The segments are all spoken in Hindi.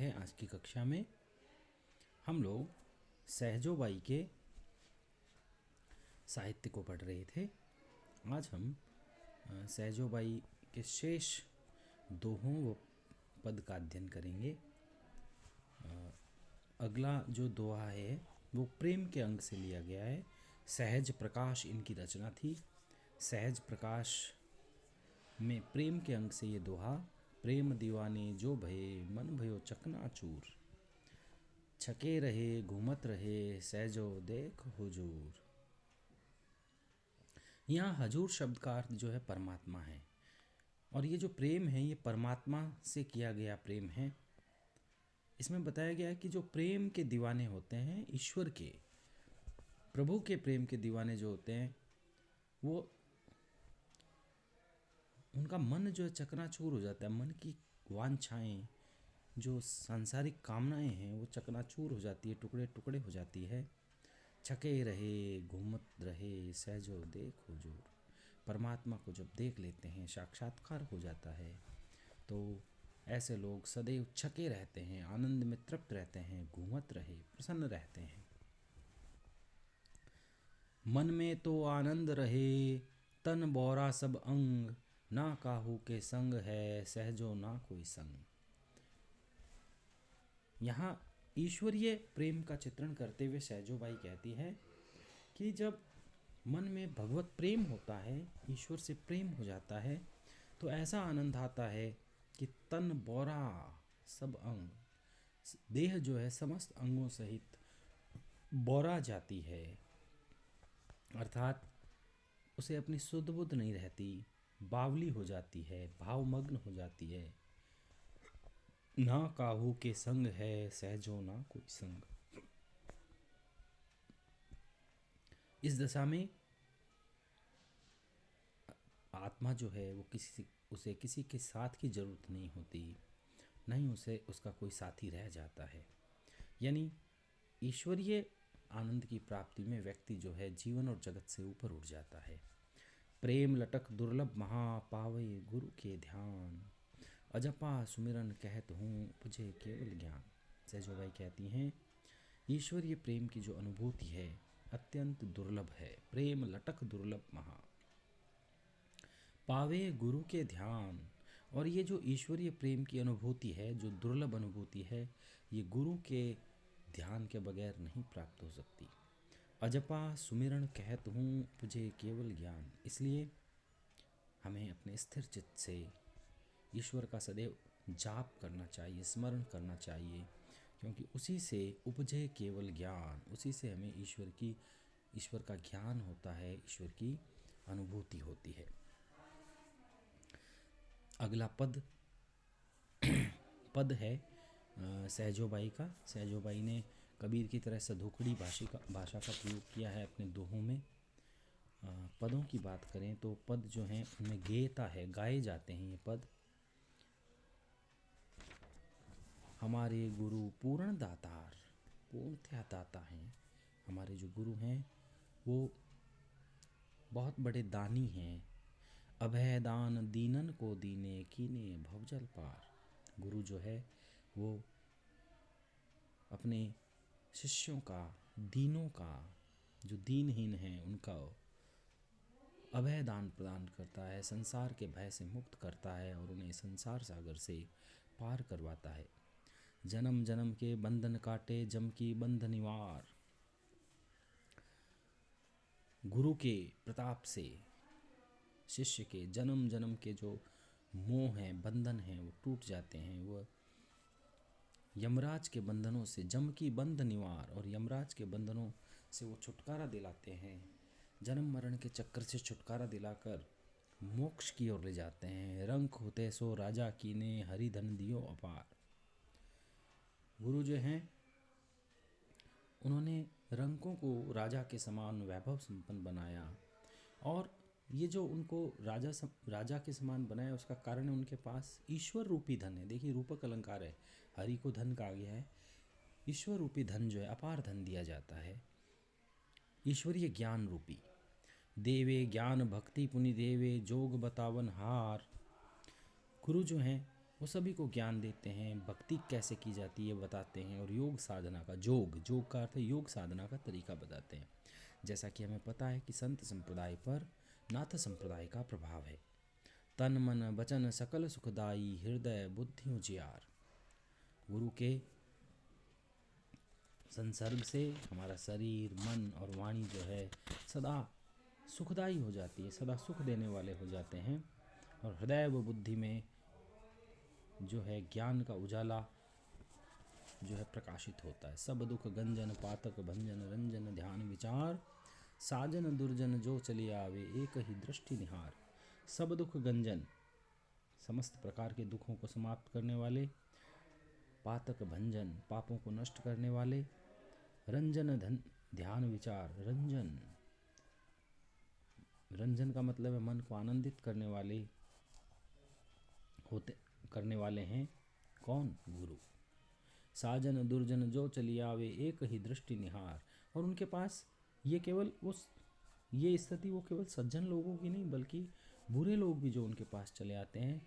है। आज की कक्षा में हम लोग सहजोबाई के साहित्य को पढ़ रहे थे। आज हम सहजोबाई के शेष दोहों व पद का अध्ययन करेंगे। अगला जो दोहा है वो प्रेम के अंग से लिया गया है। सहज प्रकाश इनकी रचना थी। सहज प्रकाश में प्रेम के अंग से ये दोहा, प्रेम दीवाने जो भये मन भयो चकनाचूर, छके रहे घूमत रहे सहजो देख हुजूर। यहाँ हजूर शब्द का अर्थ जो है परमात्मा है, और ये जो प्रेम है ये परमात्मा से किया गया प्रेम है। इसमें बताया गया है कि जो प्रेम के दीवाने होते हैं, ईश्वर के, प्रभु के प्रेम के दीवाने जो होते हैं, वो उनका मन जो है चकनाचूर हो जाता है। मन की वांछाएं, जो सांसारिक कामनाएं हैं, वो चकनाचूर हो जाती है, टुकड़े टुकड़े हो जाती है। छके रहे घूमत रहे सहजो देख हुजूर। परमात्मा को जब देख लेते हैं, साक्षात्कार हो जाता है, तो ऐसे लोग सदैव छके रहते हैं, आनंद में तृप्त रहते हैं, घूमत रहे, प्रसन्न रहते हैं। मन में तो आनंद रहे तन बोरा सब अंग, ना काहू के संग है सहजो ना कोई संग। यहाँ ईश्वरीय प्रेम का चित्रण करते हुए सहजोबाई कहती है कि जब मन में भगवत प्रेम होता है, ईश्वर से प्रेम हो जाता है, तो ऐसा आनंद आता है कि तन बोरा सब अंग, देह जो है समस्त अंगों सहित बोरा जाती है, अर्थात उसे अपनी सुध बुध नहीं रहती, बावली हो जाती है, भावमग्न हो जाती है। ना काहू के संग है सहजो ना कोई संग। इस दशा में आत्मा जो है वो उसे किसी के साथ की जरूरत नहीं होती, नहीं उसे उसका कोई साथी रह जाता है। यानी ईश्वरीय आनंद की प्राप्ति में व्यक्ति जो है जीवन और जगत से ऊपर उठ जाता है। प्रेम लटक दुर्लभ महा पावे गुरु के ध्यान, अजपा सुमिरन कहत हूँ उपजे केवल ज्ञान। सहजोबाई कहती हैं ईश्वरीय प्रेम की जो अनुभूति है अत्यंत दुर्लभ है। प्रेम लटक दुर्लभ महा पावे गुरु के ध्यान, और ये जो ईश्वरीय प्रेम की अनुभूति है, जो दुर्लभ अनुभूति है, ये गुरु के ध्यान के बगैर नहीं प्राप्त हो सकती। अजपा सुमिरन कहत हूँ मुझे केवल ज्ञान, इसलिए हमें अपने स्थिर चित्त से ईश्वर का सदैव जाप करना चाहिए, स्मरण करना चाहिए, क्योंकि उसी से उपजे केवल ज्ञान, उसी से हमें ईश्वर का ज्ञान होता है, ईश्वर की अनुभूति होती है। अगला पद है सहजोबाई का। सहजोबाई ने कबीर की तरह सधोकड़ी भाषा का प्रयोग किया है अपने दोहों में। पदों की बात करें तो पद जो हैं उनमें गेयता है, गाए जाते हैं ये पद। हमारे गुरु पूर्ण दातार, पूर्णतया दाता हैं। हमारे जो गुरु हैं वो बहुत बड़े दानी हैं। अभय दान दीनन को दीने कीने भवजल पार। गुरु जो है वो अपने शिष्यों का, दीनों का, जो दीनहीन हैं उनका अभय दान प्रदान करता है, संसार के भय से मुक्त करता है और उन्हें संसार सागर से पार करवाता है। जन्म जन्म के बंधन काटे जम की बंध निवार। गुरु के प्रताप से शिष्य के जन्म जन्म के जो मोह हैं, बंधन हैं, वो टूट जाते हैं। वो यमराज के बंधनों से, जम की बंध निवार, और यमराज के बंधनों से वो छुटकारा दिलाते हैं। जन्म मरण के चक्कर से छुटकारा दिलाकर मोक्ष की ओर ले जाते हैं। रंक होते सो राजा कीने हरि धन दियो अपार। गुरु जो हैं उन्होंने रंकों को राजा के समान वैभव संपन्न बनाया, और ये जो उनको राजा के समान बनाया उसका कारण है उनके पास ईश्वर रूपी धन है। देखिए रूपक अलंकार है, हरि को धन कहा गया है, ईश्वर रूपी धन जो है अपार धन दिया जाता है, ईश्वरीय ज्ञान रूपी। देवे ज्ञान भक्ति पुनि देवे जोग बतावन हार। गुरु जो हैं वो सभी को ज्ञान देते हैं, भक्ति कैसे की जाती है बताते हैं, और योग साधना का योग का अर्थ है योग साधना का तरीका बताते हैं। जैसा कि हमें पता है कि संत संप्रदाय पर नाथ संप्रदाय का प्रभाव है। तन मन वचन सकल सुखदाई, हृदय बुद्धि उजियार। गुरु के संसर्ग से हमारा शरीर, मन और वाणी जो है सदा सुखदाई हो जाती है, सदा सुख देने वाले हो जाते हैं, और हृदय व बुद्धि में जो है ज्ञान का उजाला जो है प्रकाशित होता है। सब दुख गंजन पातक भंजन रंजन ध्यान विचार, साजन दुर्जन जो चली आवे एक ही दृष्टि निहार। सब दुख गंजन, समस्त प्रकार के दुखों को समाप्त करने वाले, पातक भंजन, पापों को नष्ट करने वाले, रंजन धन ध्यान विचार, रंजन का मतलब है मन को आनंदित करने वाले हैं कौन? गुरु। साजन दुर्जन जो चली आवे एक ही दृष्टि निहार। और उनके पास ये स्थिति वो केवल सज्जन लोगों की नहीं, बल्कि बुरे लोग भी जो उनके पास चले आते हैं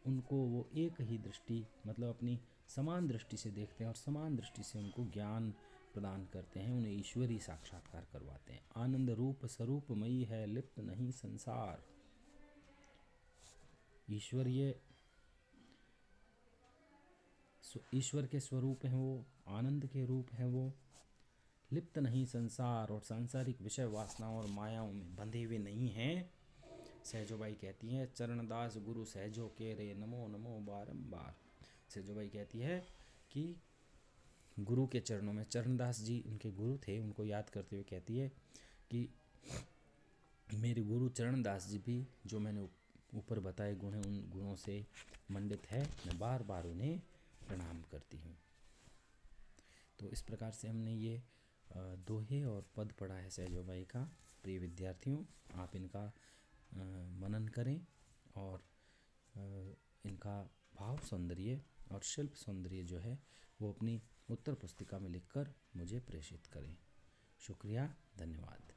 उनको वो एक ही दृष्टि मतलब अपनी समान दृष्टि से देखते हैं, और समान दृष्टि से उनको ज्ञान प्रदान करते हैं, उन्हें ईश्वरी साक्षात्कार करवाते हैं। आनंद रूप स्वरूपमयी है लिप्त नहीं संसार। ईश्वर के स्वरूप हैं वो, आनंद के रूप हैं वो, लिप्त नहीं संसार, और सांसारिक विषय वासनाओं और मायाओं में बंधे हुए नहीं हैं। सहजोबाई कहती हैं, चरणदास गुरु सहजो के रे नमो नमो बारंबार। सहजोबाई कहती है कि गुरु के चरणों में, चरणदास जी उनके गुरु थे, उनको याद करते हुए कहती है कि मेरे गुरु चरणदास जी भी जो मैंने ऊपर बताए गुण हैं उन गुणों से मंडित है, मैं बार बार उन्हें प्रणाम करती हूँ। तो इस प्रकार से हमने ये दोहे और पद पढ़ा है सहजोबाई का। प्रिय विद्यार्थियों, आप इनका मनन करें और इनका भाव सौंदर्य और शिल्प सौंदर्य जो है वो अपनी उत्तर पुस्तिका में लिखकर मुझे प्रेषित करें। शुक्रिया, धन्यवाद।